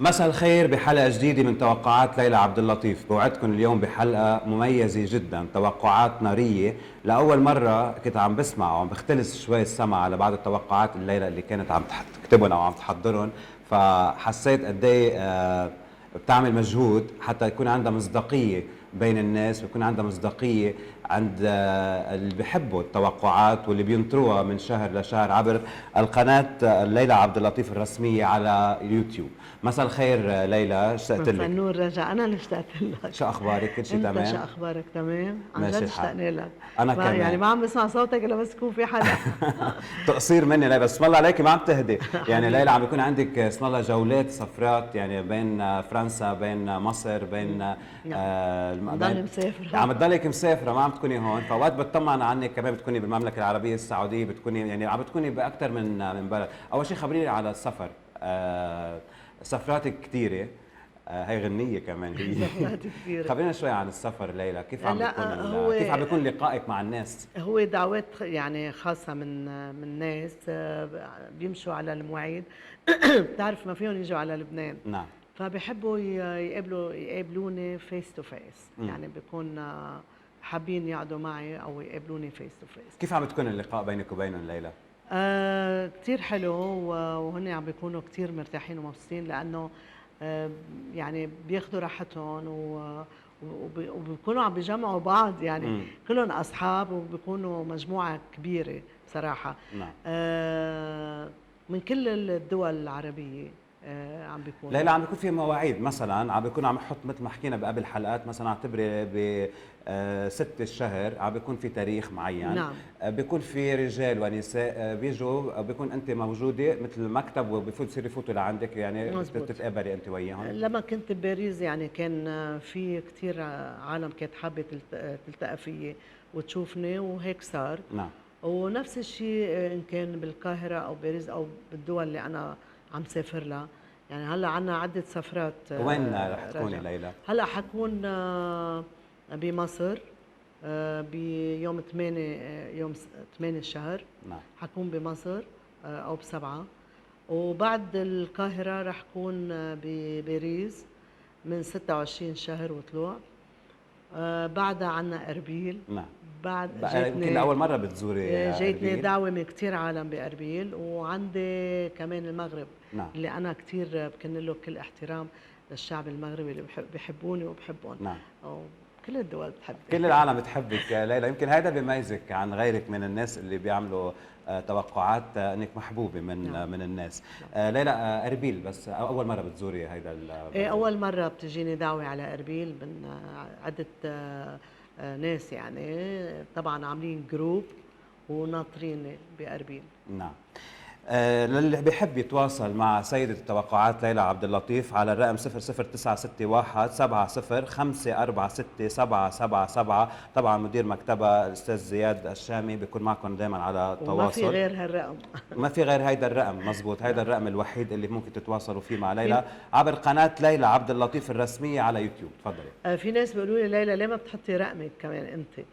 مساء الخير بحلقة جديدة من توقعات ليلى عبد اللطيف. بوعدكم اليوم بحلقة مميزة جدا، توقعات نارية. لأول مرة كنت عم بسمع وعم بختلس شوي السمع على بعض التوقعات الليلة اللي كانت عم تكتبهم أو عم تحضرهم، فحسيت قد ايه بتعمل مجهود حتى يكون عندها مصداقية بين الناس، ويكون عندها مصداقية عند اللي بيحبوا التوقعات واللي بينطروها من شهر لشهر عبر القناة ليلى عبد اللطيف الرسمية على يوتيوب. مساء الخير ليلى، اشتقت مساء لك. النور رجع، أنا اللي اشتقت لك. شو اخبارك؟ كل شيء أنت شو تمام؟ أخبارك؟ تمام؟ عن جد ماشي الحال. اشتقنا لك. انا يعني كمان. ما عم بسمع صوتك إلا بس يكون في حدا. تقصير مني ليلى، بس اسم الله عليك ما عم تهدي. يعني ليلى حبيبي. عم بيكون عندك اسم الله جولات سفرات، يعني بين فرنسا، بين مصر، بين نعم. عم ضلني بين مسافرة. عم تضلك مسافره، ما عم تكوني هون. فوقت بتطمن عنك كمان بتكوني بالمملكه العربيه السعوديه، بتكوني يعني عم بتكوني باكثر من بلد. اول شيء خبريني على السفر. سفراتك كثيره. هي غنية كمان هي. سفرات كثيرة. خبرينا شوي عن السفر ليلى، كيف عم بيكون لا، هو كيف عم بيكون لقائك مع الناس؟ هو دعوات يعني خاصة من ناس بيمشوا على المواعيد. بتعرف ما فيهم يجوا على لبنان، نعم. فبحبوا يقابلوني فيس تو فيس، يعني بيكون حابين يقعدوا معي أو يقابلوني فيس تو فيس. كيف عم بتكون اللقاء بينك وبينهم ليلى؟ كتير حلو، وهن عم بيكونوا كتير مرتاحين ومبسوطين لأنه يعني بياخدوا راحتهم وبيكونوا عم بيجمعوا بعض، يعني كلهم أصحاب وبيكونوا مجموعة كبيرة بصراحة. نعم. من كل الدول العربية عم بيكونوا. ليلى عم بيكون في مواعيد، مثلا عم بيكون عم يحط مثل ما حكينا بقبل حلقات، مثلا اعتبري ب 6 الشهر عم بيكون في تاريخ معين. نعم. بيكون في رجال ونساء بيجوا، بيكون انت موجوده مثل مكتب بصير يفوتوا لعندك، يعني مزبوط. تتقابلي انت وياهم. لما كنت بباريس يعني كان في كتير عالم كانت حابة تلتقى فيي وتشوفني، وهيك صار. نعم. ونفس الشيء إن كان بالقاهرة أو باريس أو بالدول اللي أنا عم سافر لها. يعني هلا عنا عدة سفرات. وين رح تكوني رجع ليلى؟ هلا حكون بمصر بيوم 8، يوم 8 الشهر. نعم. حكون بمصر أو ب7. وبعد القاهرة رح كون بباريس من 26 شهر وطلوع. بعدها عنا أربيل. نعم. بعد يمكن لأول مرة بتزوري جاتني أربيل. دعوة من كتير عالم بأربيل، وعندي كمان المغرب. نعم. اللي أنا كتير بكن له كل احترام للشعب المغربي اللي بحبوني وبحبهم. نعم. كل الدول بتحبني. كل العالم بتحبك ليلى، يمكن هذا بيميزك عن غيرك من الناس اللي بيعملوا توقعات انك محبوبه نعم. من الناس. نعم. ليلى، اربيل بس اول مره بتزوري هيدا إيه، البلد؟ أول مرة بتجيني دعوة على أربيل من عدة ناس، يعني طبعا عاملين جروب وناطريني بأربيل. نعم. للي بيحب يتواصل مع سيدة التوقعات ليلى عبد اللطيف على الرقم 00961 70 546 طبعا مدير مكتبها الأستاذ زياد الشامي بيكون معكم دائما على تواصل. وما في غير هالرقم. ما في غير هيدا الرقم، مزبوط. هيدا الرقم الوحيد اللي ممكن تتواصلوا فيه مع ليلى عبر قناة ليلى عبد اللطيف الرسمية على يوتيوب. تفضلي. في ناس بيقولوا لي ليلى ليه ما بتحطي رقمك كمان انت؟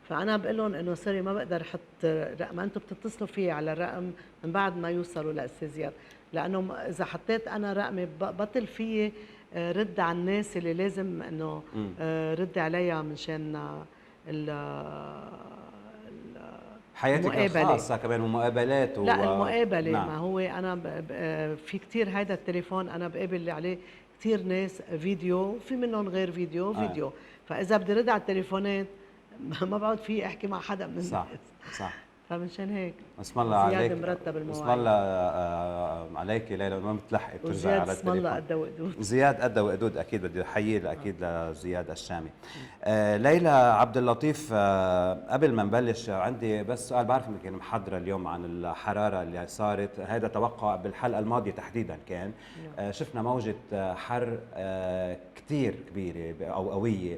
فانا بقول لهم انه سوري ما بقدر احط رقم، انتم بتتصلوا فيي على الرقم من بعد ما يوصلوا لاستاذ زياد، لانه اذا حطيت انا رقمي بطل فيي رد على الناس اللي لازم انه رد عليها منشان حياتك المقابله. الخاصة كمان ومقابلات لا، المقابله. نعم. ما هو انا في كتير هيدا التليفون انا بقابل عليه كتير ناس فيديو، في منهم غير فيديو. فاذا بدي رد على التليفونات ما بقعد في احكي مع حدا من الناس. صح. صح. فمنشان هيك اسم الله عليك. زياد مرتب المواعيد. اسم الله عليك ليلى، ما بتلحقي ترجعي على اسم الله التليفون. قد وقدود. زياد قد وقدود، اكيد بدي احيي اكيد لزياد الشامي. ليلى عبد اللطيف، قبل ما نبلش عندي بس سؤال. بعرف انك محضره اليوم عن الحراره اللي صارت، هذا توقع بالحلقه الماضيه تحديدا كان. شفنا موجه حر كثير كبيره او قويه.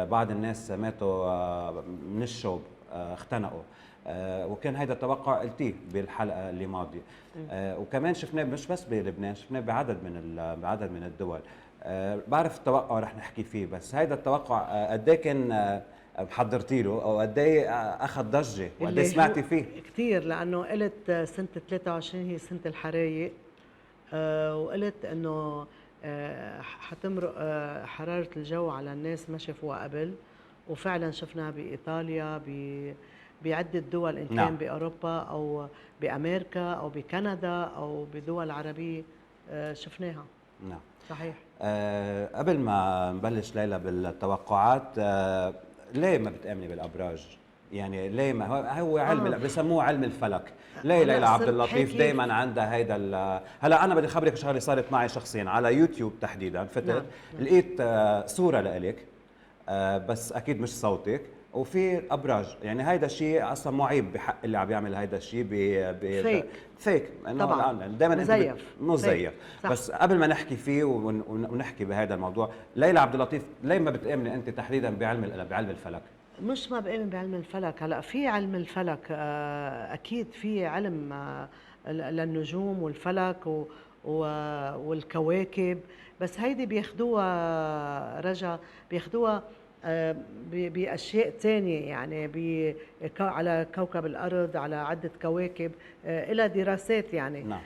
بعض الناس ماتوا من الشوب، اختنقوا. وكان هذا التوقع قلتيه بالحلقه اللي ماضيه. وكمان شفناه مش بس بلبنان، شفناه بعدد من الدول. بعرف التوقع رح نحكي فيه، بس هذا التوقع قد ايه كان محضرتي له، او قد ايه اخذ ضجه وقد ايه سمعتي فيه؟ كثير، لانه قلت سنه 23 هي سنه الحرايق. وقلت انه حتمرق حرارة الجو على الناس ما شافوها قبل، وفعلا شفناها بإيطاليا بعدة دول، إن نعم. كان بأوروبا أو بأمريكا أو بكندا أو بدول عربية شفناها. نعم. صحيح. قبل ما نبلش ليلى بالتوقعات، ليه ما بتآمني بالأبراج؟ يعني ليه ما هو علم بسموه علم الفلك. ليه ليلى هلا عبد صرت اللطيف حكي. دائما عندها هيدا هلا انا بدي خبرك شغله صارت معي شخصيا على يوتيوب تحديدا. فتت نعم نعم. لقيت صوره لإلك، بس اكيد مش صوتك، وفي ابراج. يعني هيدا الشيء اصلا معيب بحق اللي عم يعمل هيدا الشيء فيك فيك، انه طبعا، الان دائما انت مزيف فيك. مزيف. صح. بس قبل ما نحكي فيه ونحكي بهذا الموضوع، ليلى عبد اللطيف ليه ما بتآمني انت تحديدا بعلم الفلك؟ مش ما بآمن بعلم الفلك. هلا في علم الفلك، اكيد في علم للنجوم والفلك والكواكب، بس هيدي بياخدوها رجا، بياخدوها باشياء تانية، يعني على كوكب الارض، على عده كواكب، إلى دراسات يعني. نعم.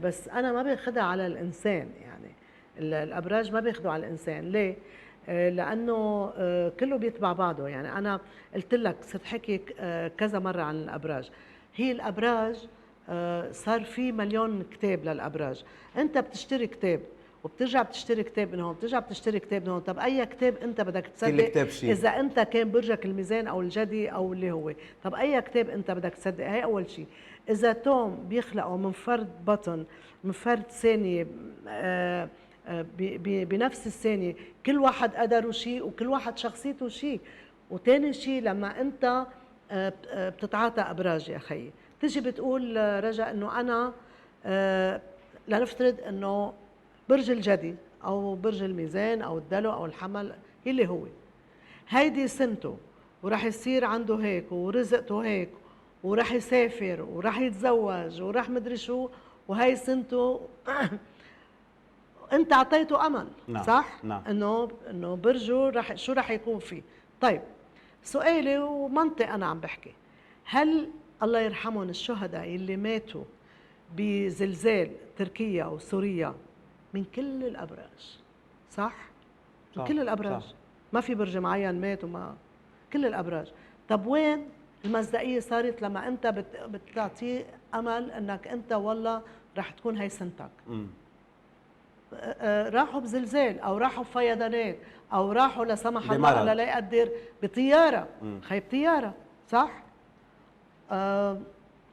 بس انا ما باخدها على الانسان، يعني الابراج ما بياخدوا على الانسان. ليه؟ لانه كله بيتبع بعضه. يعني انا قلت لك، صرت حكي كذا مره عن الابراج. هي الابراج صار في مليون كتاب للابراج. انت بتشتري كتاب وبترجع بتشتري كتاب من هون، بترجع بتشتري كتاب من هون. طب اي كتاب انت بدك كل تصدق؟ كتاب شيء. اذا انت كان برجك الميزان او الجدي او اللي هو، طب اي كتاب انت بدك تصدق؟ هي اول شيء. اذا توم بيخلقوا من فرد بطن، من فرد ثانيه، بنفس الثانية، كل واحد قدره شيء وكل واحد شخصيته شيء. وتاني شيء، لما انت بتتعاطى ابراج يا خيي، تيجي بتقول رجا انه انا لنفترض انه برج الجدي او برج الميزان او الدلو او الحمل اللي هو هيدي سنته، وراح يصير عنده هيك ورزقته هيك، وراح يسافر وراح يتزوج وراح مدري شو، وهي سنته انت اعطيته امل. نعم. صح. نعم. انه برجه شو رح يكون فيه. طيب سؤالي ومنطق انا عم بحكي، هل الله يرحمهم الشهداء اللي ماتوا بزلزال تركيا وسوريا من كل الابراج؟ صح، من صح. كل الابراج. صح. ما في برج معين مات، وما كل الابراج. طب وين المصداقيه صارت لما انت بتعطيه امل انك انت والله رح تكون هي سنتك؟ راحوا بزلزال او راحوا بفيضانات او راحوا لا سمح الله الله لا يقدر بطياره، خيب طياره. صح.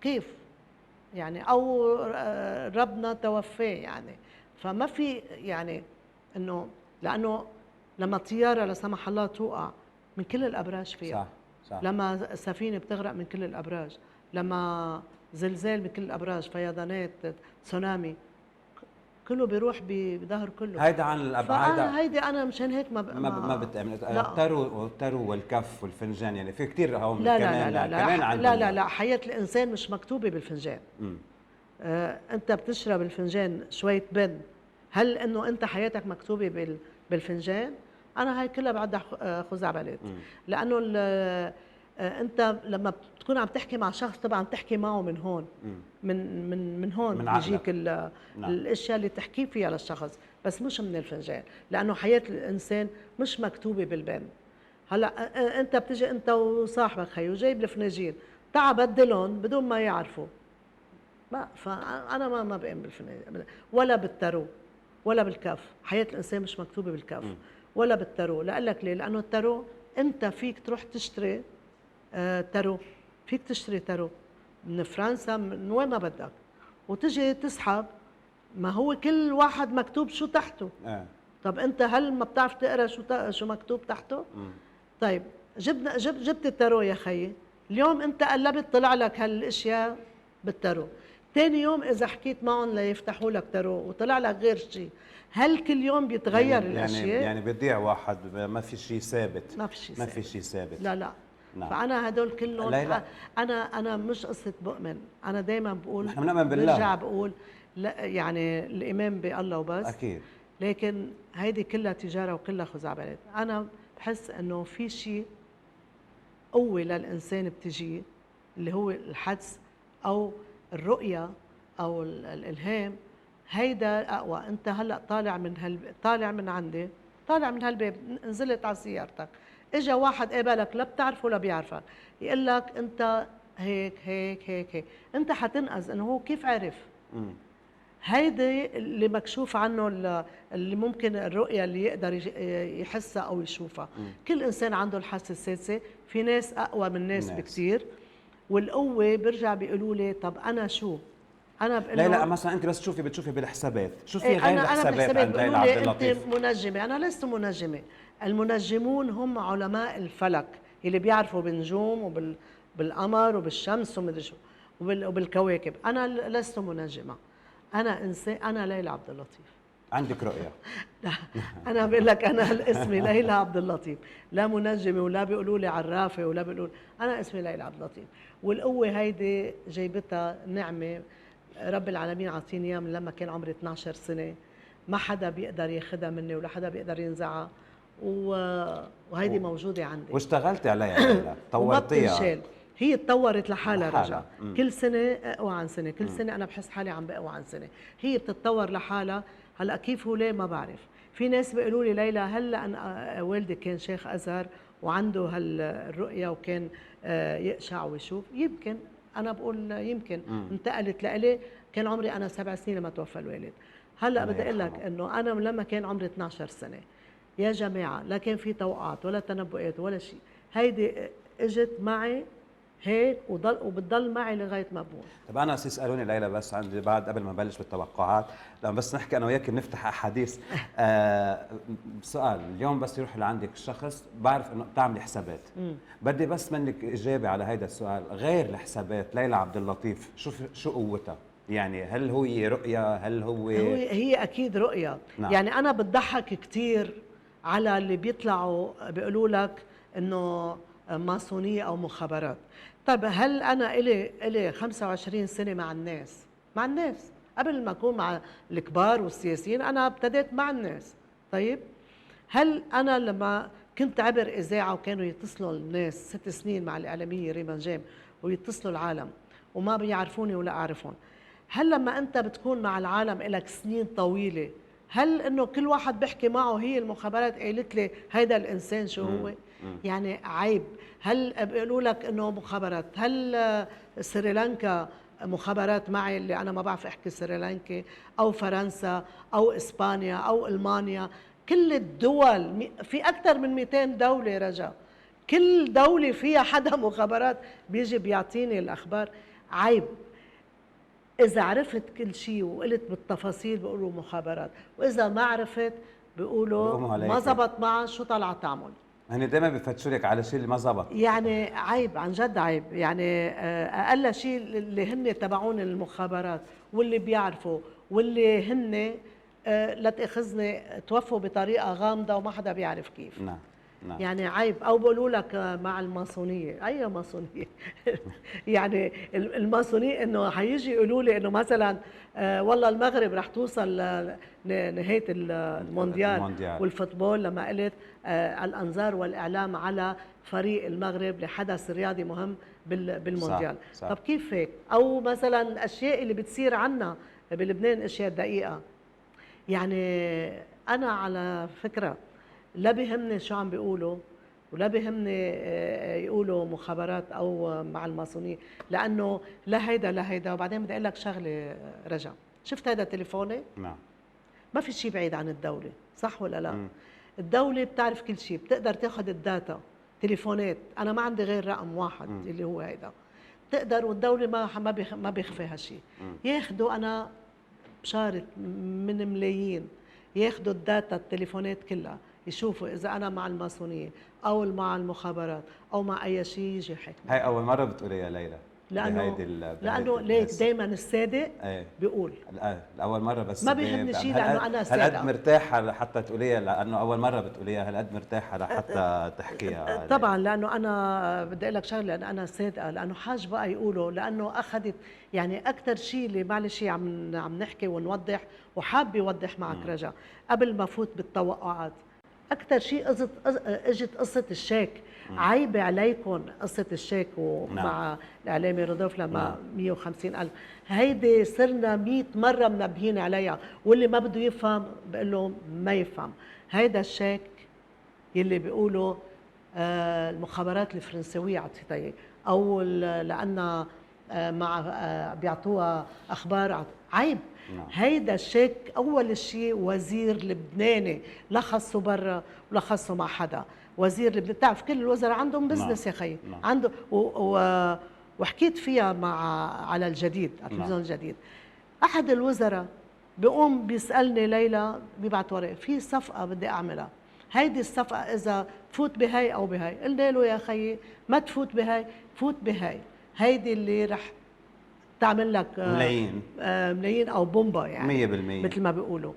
كيف يعني؟ او ربنا توفاه يعني. فما في يعني انه، لانه لما طياره لا سمح الله توقع من كل الابراج فيها. صح. صح. لما سفينه بتغرق من كل الابراج، لما زلزال من كل الابراج، فيضانات، تسونامي، كله بيروح بظهر كله. هيدا عن الابعاد. هيدي انا مشان هيك ما بتأمن. لا. الترو والكف والفنجان، يعني في كثير هون لا كمان لا لا لا كمان لا, عندهم. لا لا حياة الإنسان مش مكتوبة بالفنجان. أنت بتشرب الفنجان شوية بن، هل إنه أنت حياتك مكتوبة بالفنجان؟ أنا هاي كلها بعدها خزعبلات. لأنه أنت لما بتكون عم تحكي مع شخص، طبعا تحكي معه من هون، من هون بيجيك الاشياء اللي تحكي فيها للشخص، بس مش من الفنجان، لانه حياه الانسان مش مكتوبه بالبن. هلا انت بتيجي انت وصاحبك خيو جايب الفناجين، تعا بدلهم بدون ما يعرفوا. ما فانا ما بقيم بالفنجان ولا بالتارو ولا بالكف. حياه الانسان مش مكتوبه بالكف ولا بالتارو. لاقول لك ليه؟ لانه التارو انت فيك تروح تشتري تارو، فيك تشتري تارو من فرنسا، من وين ما بدك، وتجي تسحب. ما هو كل واحد مكتوب شو تحته. طب انت هل ما بتعرف تقرا شو مكتوب تحته؟ طيب جبت التارو يا خيي، اليوم انت قلبت طلع لك هالاشياء بالتارو، ثاني يوم اذا حكيت معهم ليفتحوا لك تارو وطلع لك غير شيء، هل كل يوم بيتغير الاشياء؟ يعني بيضيع واحد، ما في شيء ثابت. ما في شيء ثابت. لا. نعم. فانا هدول كلهم انا مش قصه بؤمن، انا دائما بقول نحن بنؤمن بالله، برجع بقول لا، يعني الايمان بالله وبس. اكيد. لكن هيدي كلها تجاره وكلها خزعبلات. انا بحس انه في شيء قوه للانسان بتجي، اللي هو الحدس او الرؤيه او الالهام. هيدا اقوى. انت هلا طالع من عندي، طالع من هالباب، نزلت على سيارتك، اجا واحد قابلك لا بتعرفه ولا بيعرفك، يقول لك انت هيك هيك هيك هيك، انت حتنقذ انه هو كيف عرف. هيدي اللي مكشوف عنه اللي ممكن الرؤية اللي يقدر يحسها أو يشوفها. كل إنسان عنده الحاسة السادسة، في ناس أقوى من ناس بكتير. والقوة برجع بيقولوا لي طب أنا شو؟ أنا بقول لا مثلا أنت بس بتشوفي بالحسابات، شو في غير أنا الحسابات عند ليلى بيقولوا عبد لي أنت اللطيف؟ منجمة. أنا لست منجمة. المنجمون هم علماء الفلك اللي بيعرفوا بالنجوم بالقمر وبالشمس ومدري شو وبالكواكب. أنا لست منجمة، أنا إنسان، أنا ليلى عبد اللطيف. عندك رؤية؟ لا، أنا بقول لك أنا اسمي ليلى عبد اللطيف، لا منجمة ولا بيقولوا لي عرافة ولا بيقولوا، أنا اسمي ليلى عبد اللطيف. والقوة هيدي جايبتها نعمة رب العالمين عطيني إياها من لما كان عمري 12 سنة، ما حدا بيقدر ياخدها مني ولا حدا بيقدر ينزعها، وهيدي موجودة عندي. واشتغلتي عليها ليلى، وما طورتيها؟ بتنشال، هي تطورت لحالها رجع. مم. كل سنة أقوى عن سنة، كل سنة أنا بحس حالي عم بقوى عن سنة، هي بتتطور لحالها. هلا كيف وليه ما بعرف. في ناس بيقولوا لي ليلى هلا أنا والدي كان شيخ أزهر وعنده هالرؤية وكان يقشع ويشوف، يمكن. أنا بقول يمكن انتقلت لإلي. كان عمري أنا 7 سنين لما توفى الوالد. هلا بدي أقول لك إنه أنا لما كان عمري 12 سنة يا جماعة لا كان في توقعات ولا تنبؤات ولا شيء، هيدي اجت معي هيك وبتضل معي لغايه ما بموت. طب انا يسالوني ليلى بس عندي بعد قبل ما نبلش بالتوقعات، لما بس نحكي انا وياك بنفتح احاديث. سؤال اليوم بس يروح لعندك شخص بعرف انه بتعملي حسابات، بدي بس منك اجابه على هذا السؤال. غير الحسابات ليلى عبد اللطيف شو قوتها؟ يعني هل هو رؤيه؟ هل هي اكيد رؤيه. نعم. يعني انا بتضحك كثير على اللي بيطلعوا بيقولوا لك انه ماسونيه او مخابرات. طيب هل انا الي 25 سنه مع الناس قبل ما اكون مع الكبار والسياسيين، انا ابتديت مع الناس. طيب هل انا لما كنت عبر اذاعه وكانوا يتصلوا الناس 6 سنين مع الاعلاميه ريمان جيم ويتصلوا العالم وما بيعرفوني ولا اعرفهم، هل لما انت بتكون مع العالم لك سنين طويله، هل انه كل واحد بيحكي معه هي المخابرات قالت لي هيدا الانسان شو هو؟ يعني عيب. هل بيقولوا لك انه مخابرات؟ هل سريلانكا مخابرات معي اللي انا ما بعرف احكي سريلانكي، او فرنسا او اسبانيا او المانيا؟ كل الدول في اكثر من 200 دوله رجا، كل دوله فيها حدا مخابرات بيجي بيعطيني الاخبار. عيب. إذا عرفت كل شيء وقلت بالتفاصيل بيقولوا مخابرات، وإذا ما عرفت بيقولوا ما زبط معها شو طلع تعمل. هن دائما بفتشوا لك على شيء اللي ما زبط. يعني عيب، عن جد عيب. يعني أقل شيء اللي هن تبعون المخابرات واللي بيعرفوا واللي هن لا تأخذني توفوا بطريقة غامضة وما حدا بيعرف كيف. نعم. يعني عيب. او بقولوا لك مع الماسونيه. اي ماسونيه؟ يعني الماسونيه انه حيجي يقولوا لي انه مثلا والله المغرب رح توصل لنهايه المونديال والفوتبول، لما قلت الانظار والاعلام على فريق المغرب لحدث رياضي مهم بالمونديال. صح. طب كيف هيك؟ او مثلا الاشياء اللي بتصير عنا بلبنان اشياء دقيقه. يعني انا على فكره لا بيهمني شو عم بيقولوا ولا بيهمني يقولوا مخابرات او مع الماسونيه، لانه لا هيدا لا هيدا. وبعدين بدي اقول لك شغله رجا، شفت هيدا تليفوني؟ نعم. ما في شيء بعيد عن الدوله، صح ولا لا؟ الدوله بتعرف كل شيء، بتقدر تاخذ الداتا. تليفونات انا ما عندي غير رقم واحد اللي هو هيدا، بتقدر. والدوله ما بيخفي هالشيء. ياخذوا انا بشارة من ملايين، ياخذوا الداتا التليفونات كلها، يشوفوا اذا انا مع الماسونيه او مع المخابرات او مع اي شيء يجي يحكي. هاي اول مره بتقوليها ليلى؟ لانه ليك دائما الصادق بيقول. اول مره بس ما بيهمني شيء لانه انا صادقه. هالقد مرتاحه لحتى تقوليها؟ لانه اول مره بتقوليها هالقد مرتاحه لحتى تحكيها؟ طبعا لانه انا بدي اقول لك شغله، لان انا صادقه، لانه حاج بقى يقولوا، لانه اخذت يعني اكثر شيء اللي معلش عم نحكي ونوضح، وحاب يوضح معك رجا قبل ما فوت بالتوقعات. اكثر شيء اجت قصه الشيك. عيب عليكم قصه الشيك ومع الاعلامي رودولف لما 150,000 هيدي صرنا 100 مره منبهين عليها، واللي ما بده يفهم بقول له ما يفهم. هيدا الشيك يلي بيقولوا المخابرات الفرنسويه عطيتها إياه، او لان مع بيعطوها اخبار عيب. هيدا الشيك اول شيء وزير لبناني لخصه برا ولخصه مع حدا. وزير لبنان، بتعرف كل الوزراء عندهم بزنس يا خيي، عنده وحكيت فيها على الجديد، على التلفزيون الجديد. احد الوزراء بيقوم بيسالني ليلى، بيبعت ورقه في صفقه بدي اعملها، هيدي الصفقه اذا فوت بهي او بهي. قلنا له يا خيي ما تفوت بهي، فوت بهي، هيدي اللي رح تعمل لك ملايين ملايين او بومبا يعني 100%. مثل ما بيقولوا.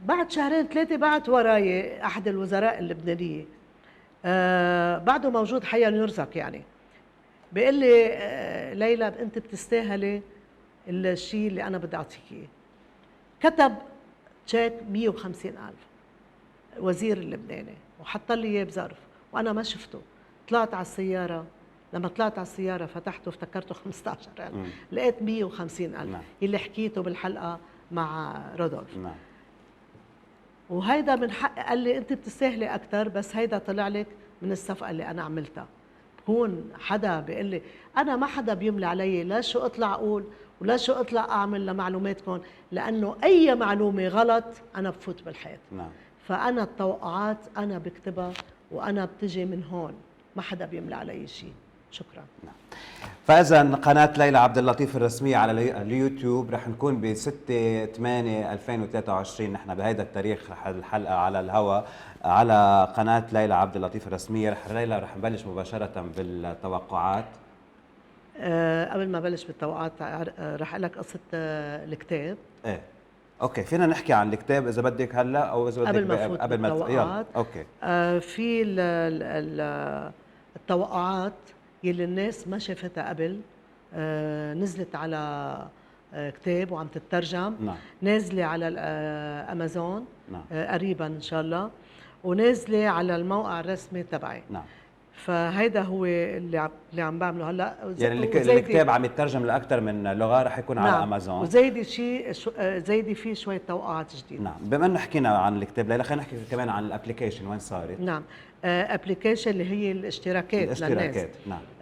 بعد شهرين ثلاثه بعت وراي احد الوزراء اللبنانيه، بعده موجود حيا يرزق يعني، بيقول لي ليلى انت بتستاهلي الشيء اللي انا بدي اعطيك اياه. كتب تشيك 150,000 وزير اللبناني وحط لي اياه بظرف وانا ما شفته. طلعت على السياره، لما طلعت على السياره فتحته افتكرته 15,000. لقيت 150,000 اللي حكيته بالحلقه مع رودولف. وهيدا من حق، قال لي انت بتستاهلي اكثر، بس هيدا طلع لك من الصفقه اللي انا عملتها. بكون حدا بيقول لي انا ما حدا بيملي علي لا شو اطلع اقول ولا شو اطلع اعمل لمعلوماتكم، لانه اي معلومه غلط انا بفوت بالحيط. فانا التوقعات انا بكتبها وانا بتجي من هون، ما حدا بيملي علي شيء. شكرا. فاذا قناه ليلى عبد اللطيف الرسميه على اليوتيوب رح نكون ب 6/8/2023، نحن بهيدا التاريخ رح الحلقه على الهواء على قناه ليلى عبد اللطيف الرسميه. رح نبلش مباشره بالتوقعات. قبل ما بلش بالتوقعات رح اقول لك قصه الكتاب. ايه اوكي، فينا نحكي عن الكتاب اذا بدك هلا او اذا بدك قبل ما يلا اوكي. في التوقعات يلي الناس ما شافتها قبل، نزلت على كتاب وعم تترجم. نازله على الامازون قريبا ان شاء الله، ونازله على الموقع الرسمي تبعي. فهيدا هو اللي عم بعمله هلا. يعني الكتاب عم يترجم لاكثر من لغه، رح يكون على امازون. وزايدي زايدي فيه شويه توقعات جديده. بما انه حكينا عن الكتاب ليلى، خلينا نحكي كمان عن الابلكيشن، وين صارت؟ ابلكيشن اللي هي الاشتراكات للناس.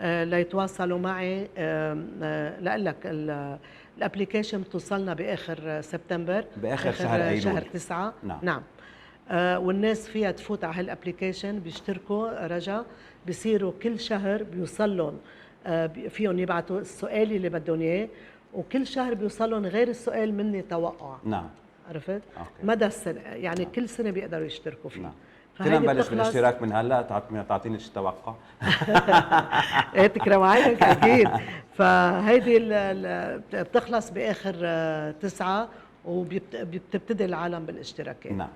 ليتواصلوا معي. لاقول لك الابلكيشن بتوصلنا باخر سبتمبر، باخر شهر ايلول، شهر 9. نعم. والناس فيها تفوت على هالابلكيشن، بيشتركوا رجا، بيصيروا كل شهر بيوصل لهم فيهم يبعثوا السؤال اللي بدهم اياه، وكل شهر بيوصل لهم غير السؤال مني توقع. عرفت؟ مدى السنه يعني. كل سنه بيقدروا يشتركوا فيه. فينا نبلش بالاشتراك من هلا، تعطيني شي توقع؟ ايه تكرم عينك اكيد. فهيدي بتخلص باخر 9 وبتبتدي العالم بالاشتراكات.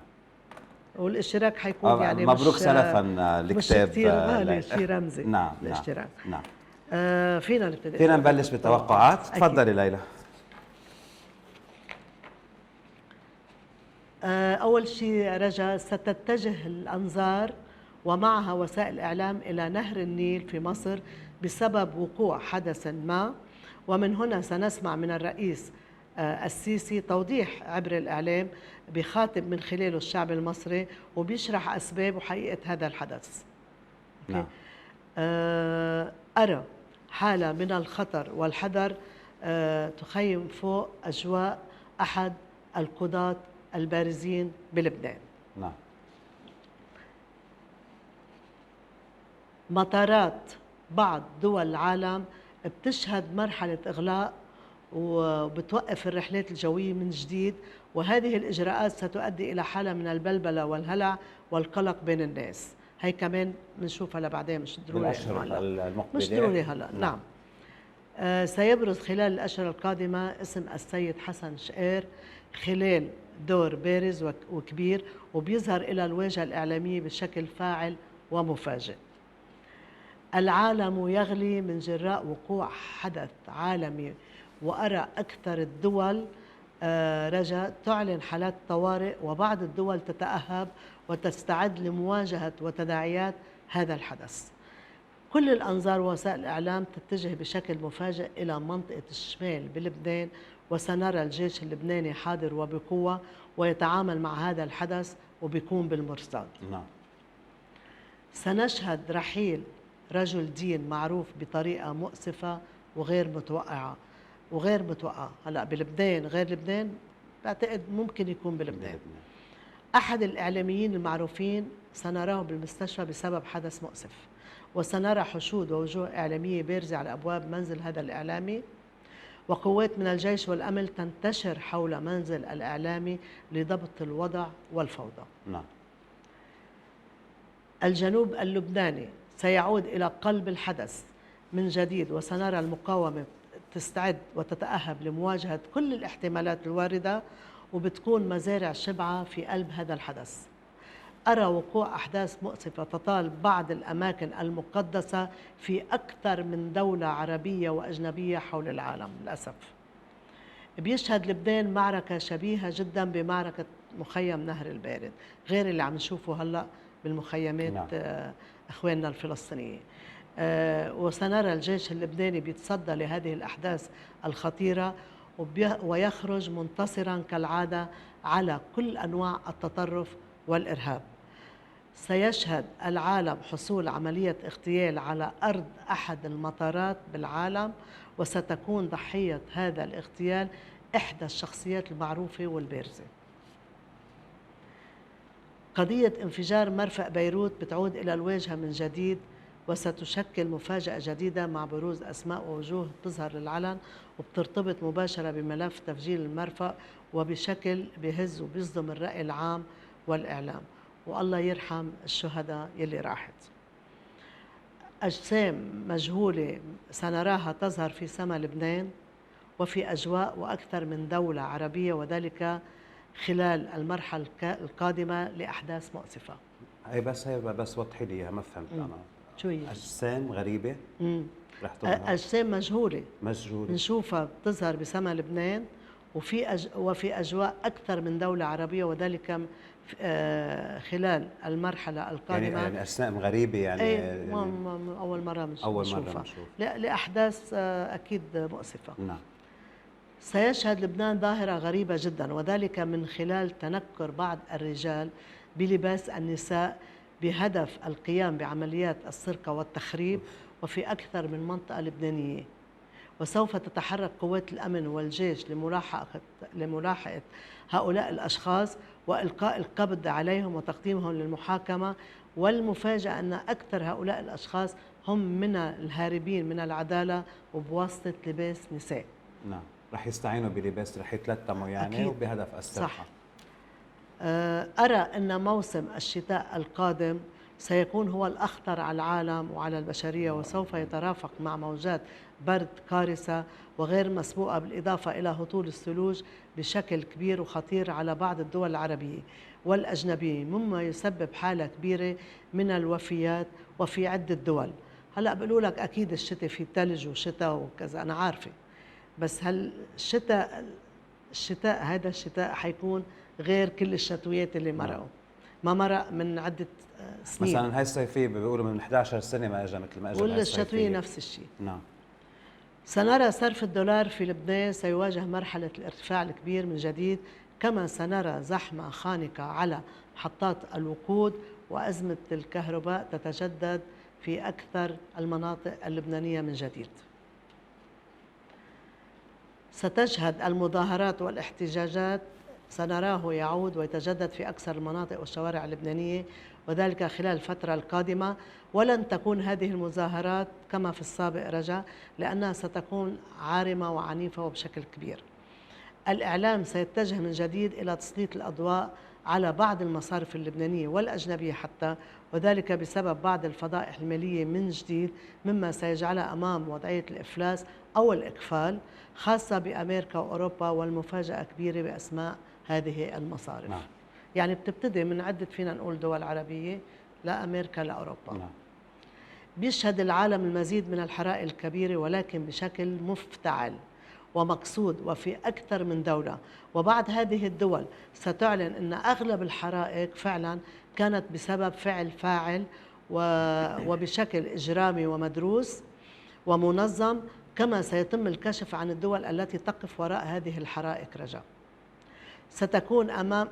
والاشتراك حيكون يعني مبروك سلفا الكتاب، مش كثير غالي، شيء رمزي. الاشتراك. فينا نبتدي، فينا نبلش بالتوقعات. تفضلي ليلى. أول شيء رجا، ستتجه الأنظار ومعها وسائل الإعلام إلى نهر النيل في مصر بسبب وقوع حدث ما، ومن هنا سنسمع من الرئيس السيسي توضيح عبر الإعلام بخاطب من خلاله الشعب المصري، وبيشرح أسباب وحقيقة هذا الحدث. أرى حالة من الخطر والحذر تخيم فوق أجواء أحد القضاة البارزين بلبنان. مطارات بعض دول العالم بتشهد مرحلة إغلاق وبتوقف الرحلات الجوية من جديد، وهذه الإجراءات ستؤدي إلى حالة من البلبلة والهلع والقلق بين الناس. هي كمان بنشوفها لبعدين، مش ضروري هلا، مش ضروري هلا. نعم. سيبرز خلال الأشهر القادمة اسم السيد حسن شقير خلال دور بارز وكبير، وبيظهر إلى الواجهة الإعلامية بشكل فاعل ومفاجئ. العالم يغلي من جراء وقوع حدث عالمي، وأرى أكثر الدول رجاء تعلن حالات طوارئ، وبعض الدول تتأهب وتستعد لمواجهة وتداعيات هذا الحدث. كل الأنظار ووسائل الإعلام تتجه بشكل مفاجئ إلى منطقة الشمال بلبنان، وسنرى الجيش اللبناني حاضر وبقوة ويتعامل مع هذا الحدث وبيكون بالمرصاد. نعم. سنشهد رحيل رجل دين معروف بطريقة مؤسفة وغير متوقعة هلأ بلبنان غير لبنان، بعتقد ممكن يكون بلبنان. أحد الإعلاميين المعروفين سنراه بالمستشفى بسبب حدث مؤسف، وسنرى حشود ووجوه إعلامية بارزة على أبواب منزل هذا الإعلامي، وقوات من الجيش والأمن تنتشر حول منزل الإعلامي لضبط الوضع والفوضى. نعم. الجنوب اللبناني سيعود إلى قلب الحدث من جديد، وسنرى المقاومة تستعد وتتأهب لمواجهة كل الاحتمالات الواردة، وبتكون مزارع شبعة في قلب هذا الحدث. أرى وقوع أحداث مؤسفة تطال بعض الأماكن المقدسة في أكثر من دولة عربية وأجنبية حول العالم للأسف. بيشهد لبنان معركة شبيهة جدا بمعركة مخيم نهر البارد، غير اللي عم نشوفه هلأ بالمخيمات. نعم. إخواننا الفلسطينيين. وسنرى الجيش اللبناني بيتصدى لهذه الأحداث الخطيرة ويخرج منتصرا كالعادة على كل أنواع التطرف والإرهاب. سيشهد العالم حصول عملية اغتيال على أرض أحد المطارات بالعالم، وستكون ضحية هذا الاغتيال إحدى الشخصيات المعروفة والبارزة. قضية انفجار مرفأ بيروت بتعود إلى الواجهة من جديد، وستشكل مفاجأة جديدة مع بروز أسماء ووجوه تظهر للعلن، وبترتبط مباشرة بملف تفجير المرفأ، وبشكل بهز وبيصدم الرأي العام والإعلام. والله يرحم الشهداء يلي راحت. أجسام مجهولة سنراها تظهر في سما لبنان وفي أجواء وأكثر من دولة عربية، وذلك خلال المرحلة القادمة لأحداث مؤسفة. هي بس وضحي لي اياها، ما فهمت انا. شو هي؟ اجسام غريبه رح أجسام مجهولة مجهوله بنشوفها بتظهر بسما لبنان وفي أجواء أكثر من دولة عربية، وذلك خلال المرحلة القادمة. يعني أجسام غريبة يعني, يعني أول مرة نشوفها لأحداث أكيد مؤسفة. نعم. سيشهد لبنان ظاهرة غريبة جدا، وذلك من خلال تنكر بعض الرجال بلباس النساء بهدف القيام بعمليات السرقة والتخريب، وفي أكثر من منطقة لبنانية. وسوف تتحرك قوات الأمن والجيش لملاحقة هؤلاء الأشخاص وإلقاء القبض عليهم وتقديمهم للمحاكمة. والمفاجأة أن أكثر هؤلاء الأشخاص هم من الهاربين من العدالة وبواسطة لباس نساء. نعم. رح يستعينوا بلباس رح يتلتموا يعني أكيد. وبهدف السرقة. صح. أرى أن موسم الشتاء القادم سيكون هو الأخطر على العالم وعلى البشرية، وسوف يترافق مع موجات برد قارسة وغير مسبوقة، بالإضافة إلى هطول الثلوج بشكل كبير وخطير على بعض الدول العربية والأجنبية، مما يسبب حالة كبيرة من الوفيات وفي عدة دول. هلأ بيقولوا لك أكيد الشتاء في ثلج وشتاء وكذا، أنا عارفة، بس هل الشتاء هذا الشتاء حيكون غير كل الشتويات اللي مرقوا، ما مرق من عدة سنين. مثلا هاي الصيفية بيقولوا من 11 سنة ما اجى مثل ما اجى والشتوية نفس الشيء. نعم. سنرى صرف الدولار في لبنان سيواجه مرحلة الارتفاع الكبير من جديد، كما سنرى زحمة خانقة على محطات الوقود، وأزمة الكهرباء تتجدد في أكثر المناطق اللبنانية من جديد. ستشهد المظاهرات والاحتجاجات سنراه يعود ويتجدد في أكثر المناطق والشوارع اللبنانية، وذلك خلال الفترة القادمة. ولن تكون هذه المظاهرات كما في السابق رجاء، لأنها ستكون عارمة وعنيفة وبشكل كبير. الإعلام سيتجه من جديد إلى تسليط الأضواء على بعض المصارف اللبنانية والأجنبية حتى، وذلك بسبب بعض الفضائح المالية من جديد، مما سيجعلها أمام وضعية الإفلاس أو الإقفال، خاصة بأمريكا وأوروبا، والمفاجأة كبيرة بأسماء هذه المصارف. نعم. يعني بتبتدي من عدة فينا نقول دول عربية لأمريكا لأوروبا. نعم. بيشهد العالم المزيد من الحرائق الكبيرة ولكن بشكل مفتعل، ومقصود وفي أكثر من دولة. وبعد هذه الدول ستعلن أن أغلب الحرائق فعلا كانت بسبب فعل فاعل وبشكل إجرامي ومدروس ومنظم، كما سيتم الكشف عن الدول التي تقف وراء هذه الحرائق. رجاء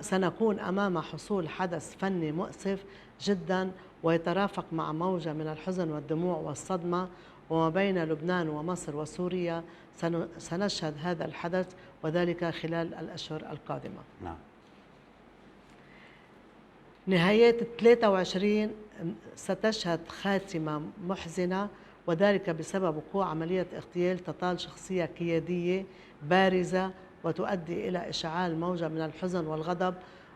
سنكون أمام حصول حدث فني مؤسف جدا ويترافق مع موجة من الحزن والدموع والصدمة، وما بين لبنان ومصر وسوريا سنشهد هذا الحدث، وذلك خلال الأشهر القادمة. نعم. نهاية 23 ستشهد خاتمة محزنة، وذلك بسبب وقوع عملية اغتيال تطال شخصية قيادية بارزة وتؤدي إلى إشعال موجة من الحزن والغضب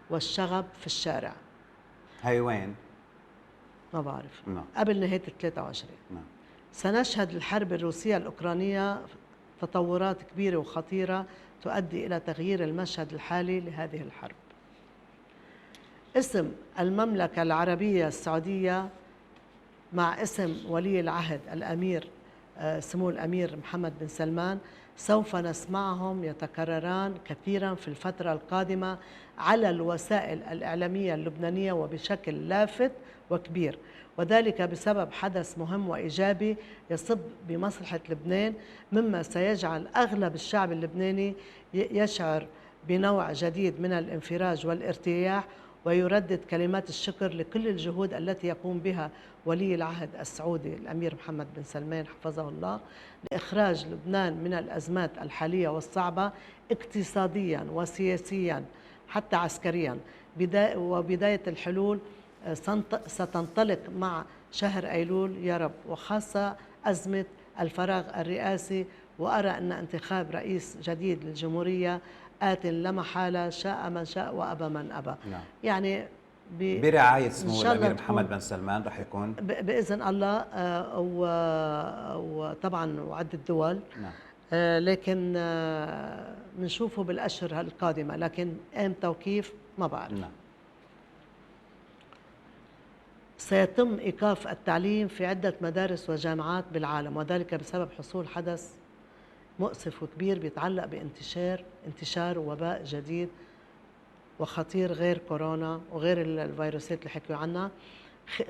والشغب في الشارع. هي وين؟ ما بعرف. نعم. قبل نهاية 23. نعم. سنشهد الحرب الروسية الأوكرانية تطورات كبيرة وخطيرة تؤدي إلى تغيير المشهد الحالي لهذه الحرب. اسم المملكة العربية السعودية مع اسم ولي العهد الأمير سمو الأمير محمد بن سلمان سوف نسمعهم يتكرران كثيرا في الفترة القادمة على الوسائل الإعلامية اللبنانية وبشكل لافت وكبير، وذلك بسبب حدث مهم وإيجابي يصب بمصلحة لبنان، مما سيجعل أغلب الشعب اللبناني يشعر بنوع جديد من الانفراج والارتياح، ويردد كلمات الشكر لكل الجهود التي يقوم بها ولي العهد السعودي الأمير محمد بن سلمان حفظه الله لإخراج لبنان من الأزمات الحالية والصعبة اقتصاديا وسياسيا حتى عسكريا. وبداية الحلول ستنطلق مع شهر أيلول يا رب، وخاصة أزمة الفراغ الرئاسي، وأرى أن انتخاب رئيس جديد للجمهورية آت لا محالة، شاء من شاء وأبى من أبى. نعم. يعني برعاية سمو الأمير محمد بن سلمان رح يكون بإذن الله، وطبعا وعدة دول. نعم. لكن بنشوفه بالأشهر القادمة، لكن إمتى وكيف ما بعرف. نعم. سيتم إيقاف التعليم في عدة مدارس وجامعات بالعالم، وذلك بسبب حصول حدث مؤسف وكبير بيتعلق بانتشار وباء جديد وخطير غير كورونا وغير الفيروسات اللي حكوا عنها.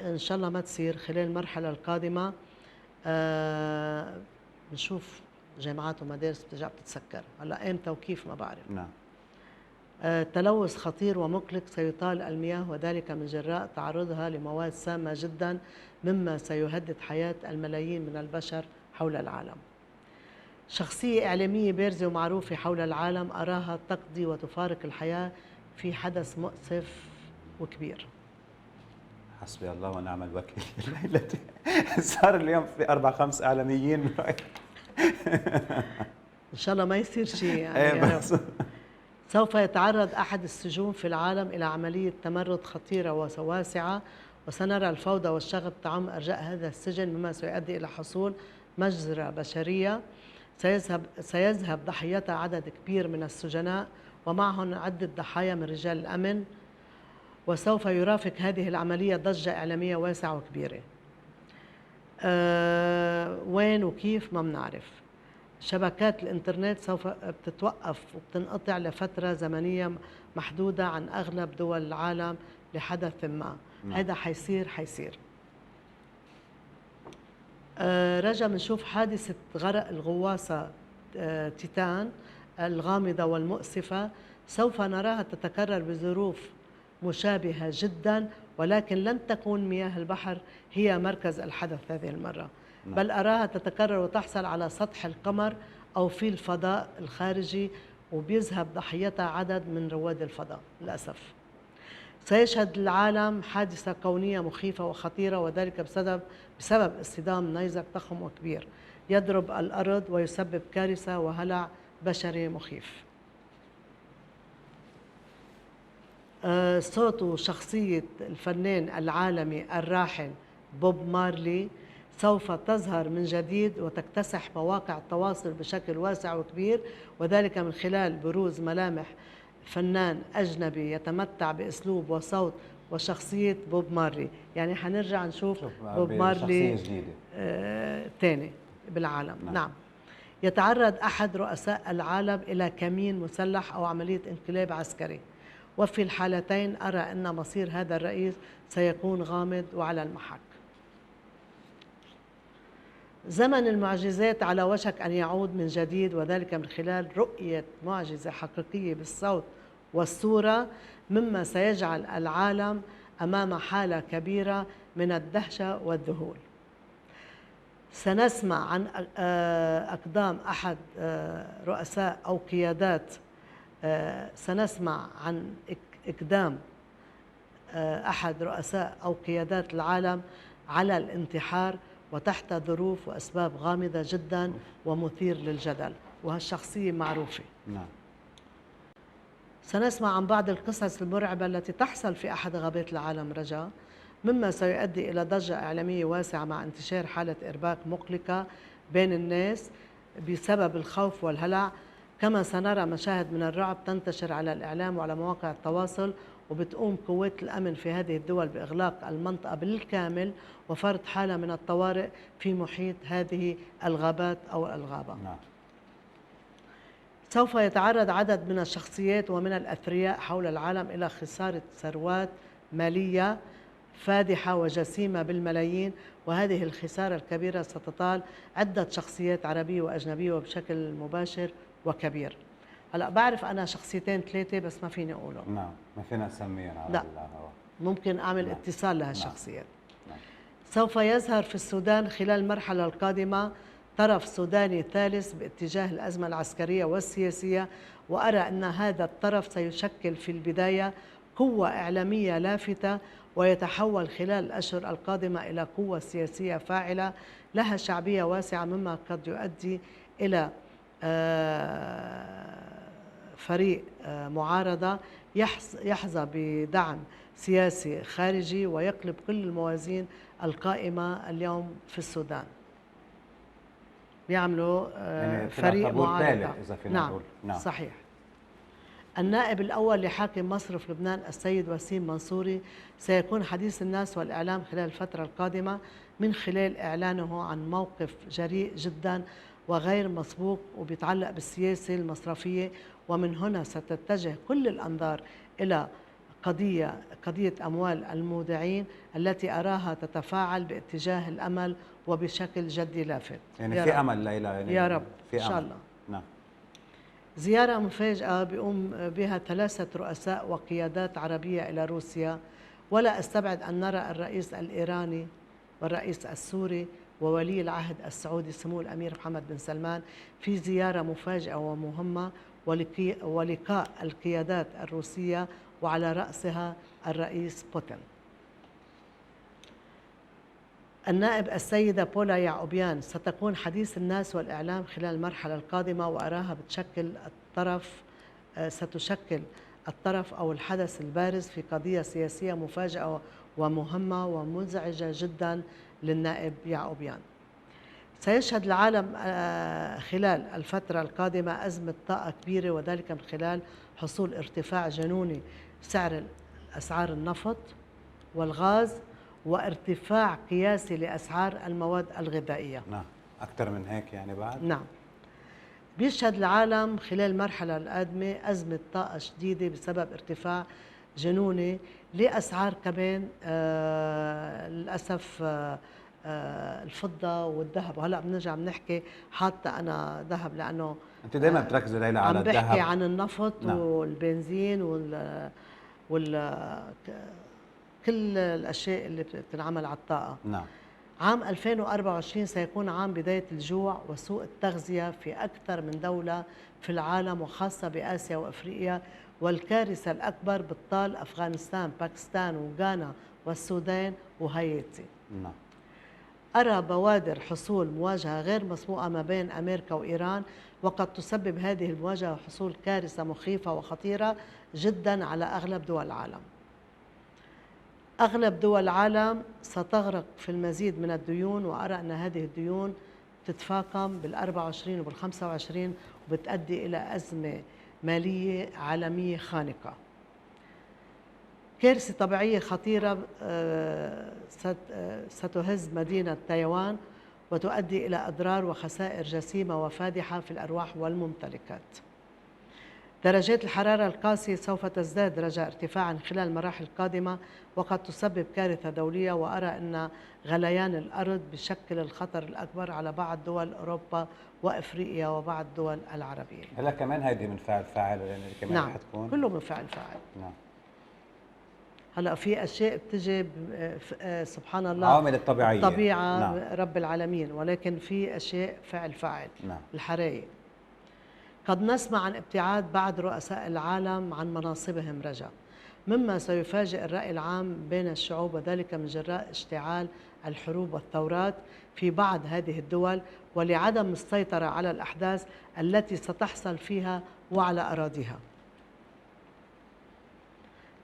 إن شاء الله ما تصير خلال المرحلة القادمة. بنشوف جامعات ومدارس بترجع بتتسكر، هلا امتى وكيف ما بعرف. نعم. تلوث خطير ومقلق سيطال المياه، وذلك من جراء تعرضها لمواد سامة جدا، مما سيهدد حياة الملايين من البشر حول العالم. شخصية إعلامية بارزة ومعروفة حول العالم أراها تقضي وتفارق الحياة في حدث مؤسف وكبير. حسبي الله ونعم الوكيل. ليلتي صار اليوم في 4-5 إعلاميين. إن شاء الله ما يصير شيء يعني. سوف يتعرض أحد السجون في العالم إلى عملية تمرد خطيرة وواسعة، وسنرى الفوضى والشغب تعم أرجاء هذا السجن، مما سيؤدي إلى حصول مجزرة بشرية سيذهب ضحيتها عدد كبير من السجناء، ومعهم عدة ضحايا من رجال الأمن، وسوف يرافق هذه العملية ضجة إعلامية واسعة وكبيرة. وين وكيف ما بنعرف. شبكات الإنترنت سوف بتتوقف وبتنقطع لفترة زمنية محدودة عن أغلب دول العالم لحدث ما. هذا حيصير. رجع بنشوف حادثة غرق الغواصة تيتان الغامضة والمؤسفة، سوف نراها تتكرر بظروف مشابهة جدا، ولكن لن تكون مياه البحر هي مركز الحدث هذه المرة، بل أراها تتكرر وتحصل على سطح القمر أو في الفضاء الخارجي، وبيذهب ضحيتها عدد من رواد الفضاء للأسف. سيشهد العالم حادثة كونية مخيفة وخطيرة، وذلك بسبب اصطدام نيزك ضخم وكبير يضرب الأرض ويسبب كارثة وهلع بشري مخيف. صوت وشخصية الفنان العالمي الراحل بوب مارلي سوف تظهر من جديد وتكتسح مواقع التواصل بشكل واسع وكبير، وذلك من خلال بروز ملامح فنان أجنبي يتمتع بأسلوب وصوت وشخصية بوب مارلي. يعني حنرجع نشوف بوب مارلي تاني بالعالم. نعم. يتعرض أحد رؤساء العالم إلى كمين مسلح أو عملية انقلاب عسكري، وفي الحالتين أرى أن مصير هذا الرئيس سيكون غامض وعلى المحك. زمن المعجزات على وشك أن يعود من جديد، وذلك من خلال رؤية معجزة حقيقية بالصوت والصورة، مما سيجعل العالم أمام حالة كبيرة من الدهشة والذهول. سنسمع عن أقدام أحد رؤساء أو قيادات، سنسمع عن إقدام أحد رؤساء أو قيادات العالم على الانتحار وتحت ظروف وأسباب غامضة جدا ومثير للجدل، وهالشخصية معروفة. نعم. سنسمع عن بعض القصص المرعبة التي تحصل في أحد غابات العالم رجاء، مما سيؤدي إلى ضجة إعلامية واسعة مع انتشار حالة إرباك مقلقة بين الناس بسبب الخوف والهلع. كما سنرى مشاهد من الرعب تنتشر على الإعلام وعلى مواقع التواصل، وبتقوم قوات الأمن في هذه الدول بإغلاق المنطقة بالكامل وفرض حالة من الطوارئ في محيط هذه الغابات أو الغابة. نعم. سوف يتعرض عدد من الشخصيات ومن الأثرياء حول العالم إلى خسارة ثروات مالية فادحة وجسيمة بالملايين، وهذه الخسارة الكبيرة ستطال عدة شخصيات عربية وأجنبية وبشكل مباشر وكبير. هلا بعرف أنا شخصيتين ثلاثة بس ما فيني أقولهم. نعم، ما فينا نسميهم على لا، الهواء. ممكن أعمل نعم. اتصال لهالشخصيات. نعم. سوف يظهر في السودان خلال المرحلة القادمة طرف سوداني ثالث باتجاه الأزمة العسكرية والسياسية، وأرى أن هذا الطرف سيشكل في البداية قوة إعلامية لافتة، ويتحول خلال الأشهر القادمة إلى قوة سياسية فاعلة لها شعبية واسعة، مما قد يؤدي إلى فريق معارضة يحظى بدعم سياسي خارجي ويقلب كل الموازين القائمة اليوم في السودان. بيعملوا يعني فريق معارضة. إذا فينا نقول. نعم، صحيح. النائب الأول لحاكم مصرف لبنان السيد وسيم منصوري سيكون حديث الناس والإعلام خلال الفترة القادمة من خلال إعلانه عن موقف جريء جدا وغير مسبوق وبيتعلق بالسياسة المصرفية، ومن هنا ستتجه كل الأنظار إلى قضية أموال المودعين التي أراها تتفاعل باتجاه الأمل وبشكل جدي لافت. يعني في أمل ليلى، يعني يا رب في إن شاء أمل. الله. نعم. زيارة مفاجئة بيقوم بها 3 رؤساء وقيادات عربية إلى روسيا، ولا أستبعد أن نرى الرئيس الإيراني والرئيس السوري وولي العهد السعودي سمو الأمير محمد بن سلمان في زيارة مفاجئة ومهمة ولقاء القيادات الروسية وعلى رأسها الرئيس بوتين. النائب السيدة بولا يعقوبيان ستكون حديث الناس والإعلام خلال المرحلة القادمة، وأراها ستشكل الطرف أو الحدث البارز في قضية سياسية مفاجئة ومهمة ومزعجة جدا للنائب يعقوبيان. سيشهد العالم خلال الفترة القادمة أزمة طاقة كبيرة، وذلك من خلال حصول ارتفاع جنوني سعر أسعار النفط والغاز وارتفاع قياسي لأسعار المواد الغذائية. نعم، أكثر من هيك يعني بعد؟ نعم. بيشهد العالم خلال المرحلة القادمة أزمة طاقة شديدة بسبب ارتفاع جنوني لأسعار كمان للأسف الفضة والذهب. وهلأ بنرجع بنحكي حاطة أنا ذهب لأنه أنت دايما بتركزي ليلى على الذهب. عم بحكي عن النفط. نعم. والبنزين كل الأشياء اللي بتنعمل على الطاقة. نعم. عام 2024 سيكون عام بداية الجوع وسوء التغذية في أكثر من دولة في العالم وخاصة بآسيا وأفريقيا، والكارثة الأكبر بتطال أفغانستان، باكستان وغانا والسودان وهايتي. نعم. أرى بوادر حصول مواجهة غير مسبوقة ما بين أمريكا وإيران، وقد تسبب هذه المواجهة حصول كارثة مخيفة وخطيرة جدا على أغلب دول العالم. أغلب دول العالم ستغرق في المزيد من الديون، وأرى أن هذه الديون تتفاقم بال24 وبال25 وبتؤدي إلى أزمة مالية عالمية خانقة. كارثة طبيعية خطيرة ستهز مدينة تايوان وتؤدي إلى أضرار وخسائر جسيمة وفادحة في الأرواح والممتلكات. درجات الحرارة القاسية سوف تزداد رجاء ارتفاعا خلال المراحل القادمة، وقد تسبب كارثة دولية، وأرى أن غليان الأرض بشكل الخطر الأكبر على بعض دول أوروبا وإفريقيا وبعض الدول العربية. هلا كمان هيدي من فعل فاعل يعني كمان نعم، رح تكون؟ كله من فعل فاعل. نعم. هلا في اشياء بتجي سبحان الله، عوامل الطبيعية. الطبيعه نعم. رب العالمين، ولكن في اشياء فعل فاعل. نعم. الحرائق. قد نسمع عن ابتعاد بعض رؤساء العالم عن مناصبهم رجاء، مما سيفاجئ الرأي العام بين الشعوب، وذلك من جراء اشتعال الحروب والثورات في بعض هذه الدول، ولعدم السيطرة على الأحداث التي ستحصل فيها وعلى أراضيها.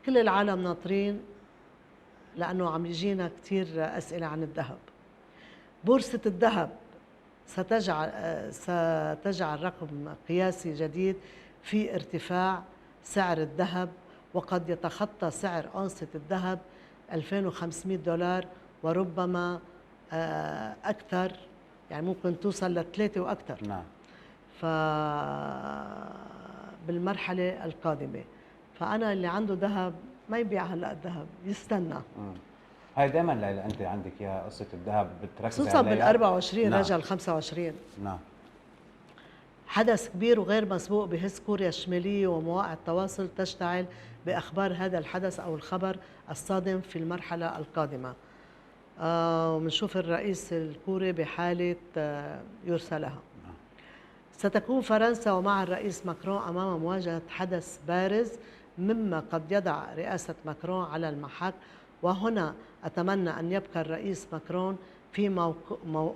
كل العالم ناطرين لأنه عم يجينا كتير أسئلة عن الذهب. بورصة الذهب ستجعل رقم قياسي جديد في ارتفاع سعر الذهب، وقد يتخطى سعر أونصة الذهب $2500 وربما أكثر، يعني ممكن توصل ل3 وأكثر. نعم. بالمرحلة القادمة، فأنا اللي عنده ذهب ما يبيع هلا الذهب، يستنى. هاي دائما ليلى انت عندك يا قصه الذهب بتركزي خصوصا عليها بال24 نعم. رجع ال25. نعم. حدث كبير وغير مسبوق بهز كوريا الشمالية، ومواقع التواصل تشتعل بأخبار هذا الحدث أو الخبر الصادم في المرحلة القادمة. ومنشوف الرئيس الكوري بحالة يرسى لها. ستكون فرنسا ومع الرئيس ماكرون أمام مواجهة حدث بارز، مما قد يضع رئاسة ماكرون على المحك، وهنا أتمنى أن يبقى الرئيس ماكرون في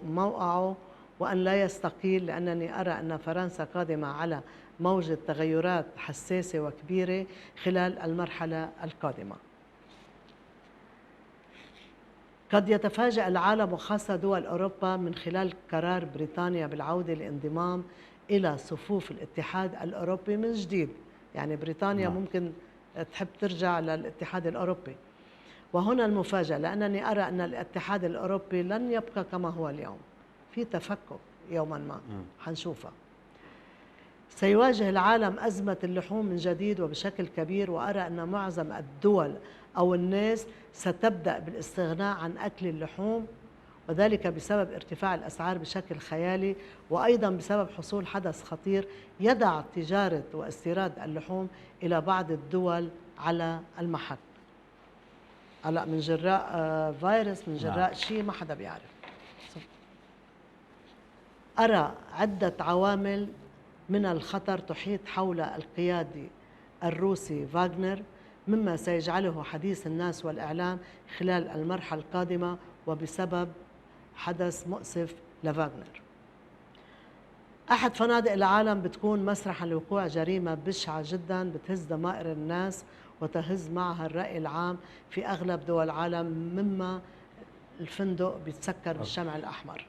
موقعه وأن لا يستقيل، لأنني أرى أن فرنسا قادمة على موجة تغيرات حساسة وكبيرة خلال المرحلة القادمة. قد يتفاجأ العالم وخاصة دول أوروبا من خلال قرار بريطانيا بالعودة للانضمام إلى صفوف الاتحاد الأوروبي من جديد. يعني بريطانيا ممكن تحب ترجع للاتحاد الأوروبي. وهنا المفاجأة، لأنني أرى أن الاتحاد الأوروبي لن يبقى كما هو اليوم، في تفكك يوما ما حنشوفها. سيواجه العالم أزمة اللحوم من جديد وبشكل كبير، وأرى أن معظم الدول أو الناس ستبدأ بالاستغناء عن أكل اللحوم، وذلك بسبب ارتفاع الأسعار بشكل خيالي، وأيضا بسبب حصول حدث خطير يدع تجارة واستيراد اللحوم إلى بعض الدول على المحك. هلا من جراء فيروس، من جراء شيء ما حدا بيعرف. أرى عدة عوامل من الخطر تحيط حول القيادي الروسي فاغنر، مما سيجعله حديث الناس والإعلام خلال المرحلة القادمة، وبسبب حدث مؤسف لفاغنر. أحد فنادق العالم بتكون مسرحا لوقوع جريمة بشعة جدا بتهز ضمائر الناس وتهز معها الرأي العام في أغلب دول العالم، مما الفندق بيتسكر بالشمع الأحمر.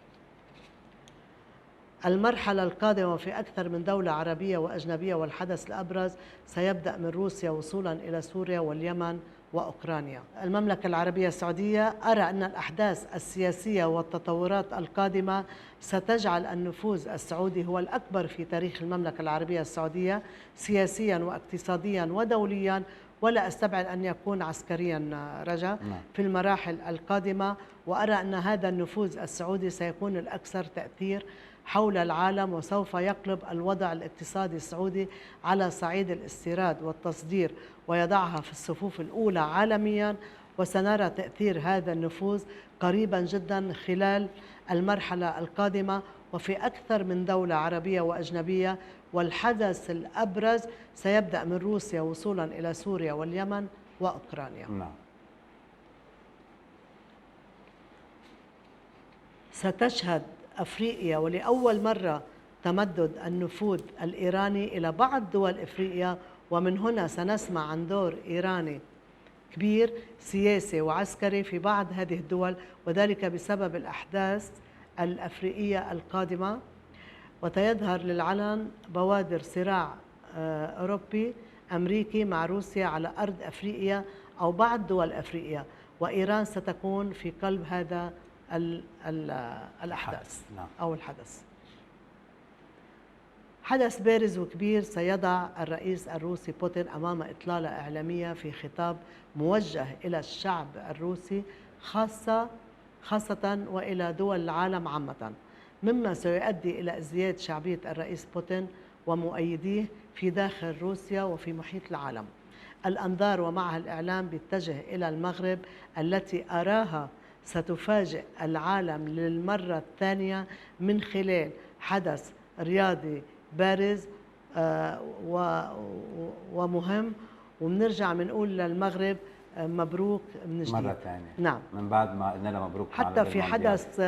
المرحلة القادمة في أكثر من دولة عربية وأجنبية، والحدث الأبرز سيبدأ من روسيا وصولا إلى سوريا واليمن وأوكرانيا. المملكة العربية السعودية، أرى أن الأحداث السياسية والتطورات القادمة ستجعل النفوذ السعودي هو الأكبر في تاريخ المملكة العربية السعودية سياسيا واقتصاديا ودوليا، ولا أستبعد أن يكون عسكريا رجا في المراحل القادمة. وأرى أن هذا النفوذ السعودي سيكون الأكثر تأثير حول العالم، وسوف يقلب الوضع الاقتصادي السعودي على صعيد الاستيراد والتصدير ويضعها في الصفوف الأولى عالميا، وسنرى تأثير هذا النفوذ قريبا جدا خلال المرحلة القادمة وفي أكثر من دولة عربية وأجنبية. والحدث الأبرز سيبدأ من روسيا وصولا إلى سوريا واليمن وأوكرانيا. ستشهد أفريقيا ولأول مرة تمدد النفوذ الإيراني إلى بعض دول إفريقيا، ومن هنا سنسمع عن دور إيراني كبير سياسي وعسكري في بعض هذه الدول، وذلك بسبب الأحداث الأفريقية القادمة. وتيظهر للعلن بوادر صراع أوروبي أمريكي مع روسيا على أرض أفريقيا أو بعض دول أفريقيا، وإيران ستكون في قلب هذا الأحداث نعم. أو الحدث. حدث بارز وكبير سيضع الرئيس الروسي بوتين أمام إطلالة إعلامية في خطاب موجه إلى الشعب الروسي خاصة وإلى دول العالم عامة، مما سيؤدي إلى ازدياد شعبية الرئيس بوتين ومؤيديه في داخل روسيا وفي محيط العالم. الأنظار ومعها الإعلام بيتجه إلى المغرب التي أراها ستفاجئ العالم للمرة الثانية من خلال حدث رياضي بارز ومهم، وبنرجع بنقول للمغرب مبروك من جديد مرة ثانية. نعم، من بعد ما قلنا لها مبروك حتى في حدث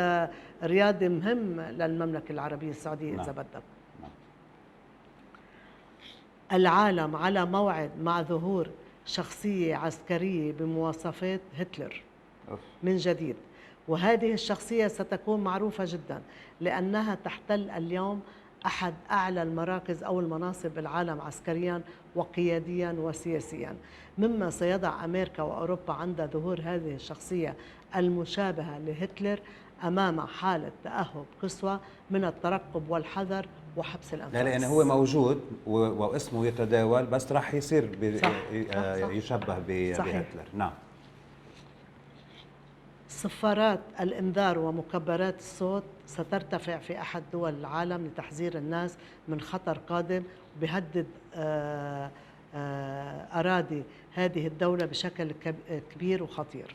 رياضي مهم للمملكة العربية السعودية. نعم. إذا بدك. نعم. العالم على موعد مع ظهور شخصية عسكرية بمواصفات هتلر من جديد، وهذه الشخصية ستكون معروفة جدا لأنها تحتل اليوم أحد أعلى المراكز أو المناصب بالعالم عسكريا وقياديا وسياسيا، مما سيضع أمريكا وأوروبا عند ظهور هذه الشخصية المشابهة لهتلر أمام حالة تأهب قصوى من الترقب والحذر وحبس الأنفاس. لا، لأنه هو موجود واسمه يتداول، بس راح يصير صح. يشبه بهتلر. نعم. صفارات الإنذار ومكبرات الصوت سترتفع في أحد دول العالم لتحذير الناس من خطر قادم بيهدد أراضي هذه الدولة بشكل كبير وخطير.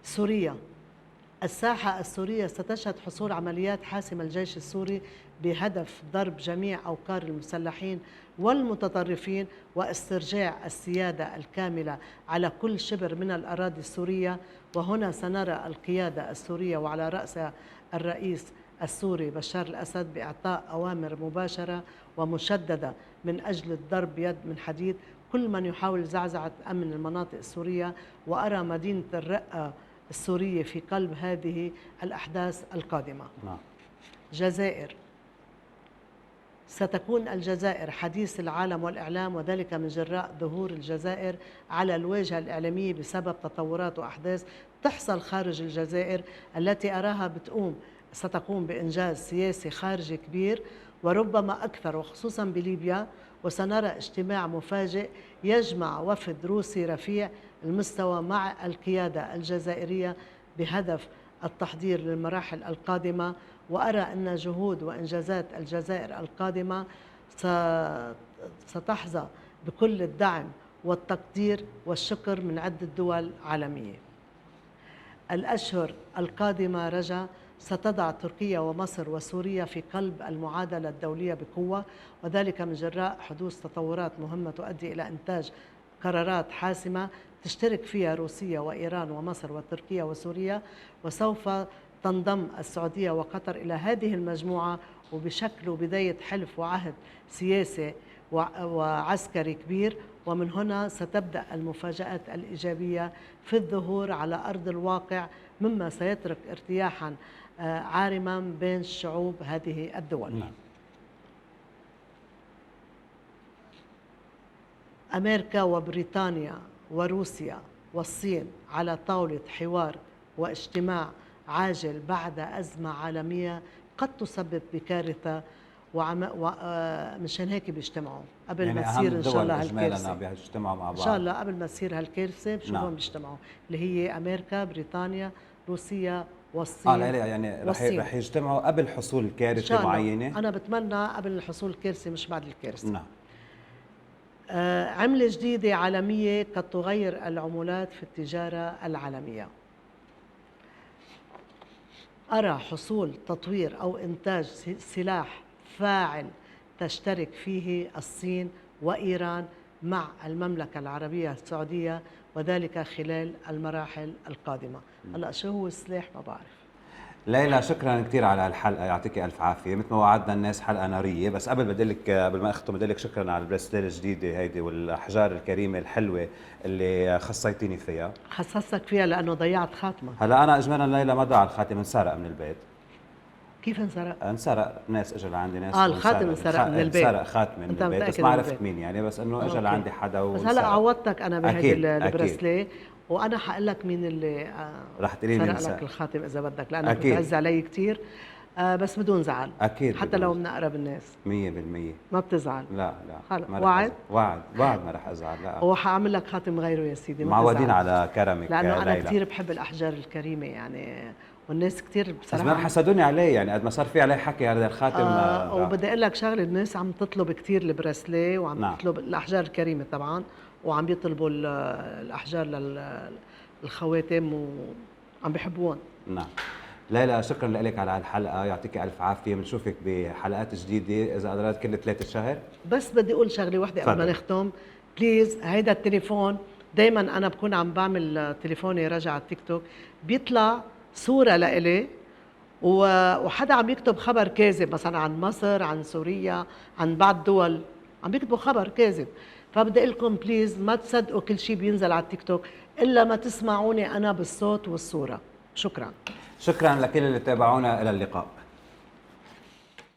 سوريا، الساحة السورية ستشهد حصول عمليات حاسمة الجيش السوري بهدف ضرب جميع أوكار المسلحين والمتطرفين واسترجاع السيادة الكاملة على كل شبر من الأراضي السورية. وهنا سنرى القيادة السورية وعلى رأسها الرئيس السوري بشار الأسد بإعطاء أوامر مباشرة ومشددة من أجل الضرب يد من حديد كل من يحاول زعزعة أمن المناطق السورية. وأرى مدينة الرقة السورية في قلب هذه الأحداث القادمة. جزائر، ستكون الجزائر حديث العالم والإعلام، وذلك من جراء ظهور الجزائر على الواجهة الإعلامية بسبب تطورات وأحداث تحصل خارج الجزائر التي أراها ستقوم بإنجاز سياسي خارجي كبير وربما أكثر، وخصوصا بليبيا. وسنرى اجتماع مفاجئ يجمع وفد روسي رفيع المستوى مع القيادة الجزائرية بهدف التحضير للمراحل القادمة. وأرى أن جهود وإنجازات الجزائر القادمة ستحظى بكل الدعم والتقدير والشكر من عدة دول عالمية. الأشهر القادمة رجاء ستضع تركيا ومصر وسوريا في قلب المعادلة الدولية بقوة، وذلك من جراء حدوث تطورات مهمة تؤدي إلى إنتاج قرارات حاسمة تشترك فيها روسيا وإيران ومصر وتركيا وسوريا. وسوف تنضم السعودية وقطر إلى هذه المجموعة وبشكل بداية حلف وعهد سياسي وعسكري كبير. ومن هنا ستبدأ المفاجآت الإيجابية في الظهور على أرض الواقع، مما سيترك ارتياحا عارما بين شعوب هذه الدول. أمريكا وبريطانيا وروسيا والصين على طاولة حوار واجتماع عاجل بعد أزمة عالمية قد تسبب بكارثة، ومشان هيك بيجتمعوا قبل يعني ما تصير إن شاء الله هالكارثة. بيجتمعوا مع بعض إن شاء الله قبل ما تصير هالكارثة بشوفهم بيجتمعوا، اللي هي أمريكا، بريطانيا، روسيا والصين. يعني رح يجتمعوا قبل حصول كارثة معينة. أنا بتمنى قبل حصول الكارثة مش بعد الكارثة. نعم. عملة جديدة عالمية قد تغير العملات في التجارة العالمية. أرى حصول تطوير أو إنتاج سلاح فاعل تشترك فيه الصين وإيران مع المملكة العربية السعودية، وذلك خلال المراحل القادمة. هلأ شو هو السلاح ما بعرف. ليلى، شكرا كثير على الحلقه، يعطيك الف عافيه. مثل ما وعدنا الناس حلقه ناريه، بس قبل ما اختم بدي لك شكرا على البريسلير الجديده هيدي والاحجار الكريمه الحلوه اللي خصيتيني فيها. خصصتك فيها لانه ضيعت خاتمه. هلا انا اجمالا ليلى ما ضاع الخاتم، انسرق من البيت. كيف انسرق؟ انسرق، ناس اجى لعندي ناس الخاتم انسرق من البيت. انسرق خاتم من البيت، بس ما عرفت مين يعني، بس انه اجى لعندي حدا بس هلا عوضتك انا بهيدي البريسلي وانا حقول لك مين اللي رح تقولي لي سرق لك الخاتم اذا بدك، لانك أكيد. بتعز علي كثير. بس بدون زعل، اكيد حتى بدون لو زعل. من اقرب الناس 100%. ما بتزعل. لا خلص. ما رح وعد؟ وعد ما رح ازعل. لا وحاعمل لك خاتم غيره يا سيدي، ما معودين تزعل. على كرمك لانه انا ليلى. كثير بحب الاحجار الكريمه يعني، والناس كثير بس ما بصراحه حسدوني عليه يعني، قد ما صار في عليه حكي هذا الخاتم وبدي اقول لك شغله، الناس عم تطلب كثير البراسلي، وعم نعم. تطلب الاحجار الكريمه طبعا، وعم بيطلبوا الاحجار للخواتم وعم بيحبوهم. نعم. ليلى شكرا لك على هالحلقه، يعطيك الف عافيه، بنشوفك بحلقات جديده اذا قدرت كل 3 شهر. بس بدي اقول شغله وحده قبل ما تفضل. نختم، بليز. هيدا التليفون دائما انا بكون عم بعمل تليفوني راجع على التيك توك، بيطلع صوره لإلي وحدا عم يكتب خبر كاذب، مثلا عن مصر، عن سوريا، عن بعض دول، عم بيكتبوا خبر كاذب. فبدي اقول لكم بليز ما تصدقوا كل شيء بينزل على التيك توك الا ما تسمعوني انا بالصوت والصوره. شكرا. شكرا لكل اللي تابعونا، الى اللقاء.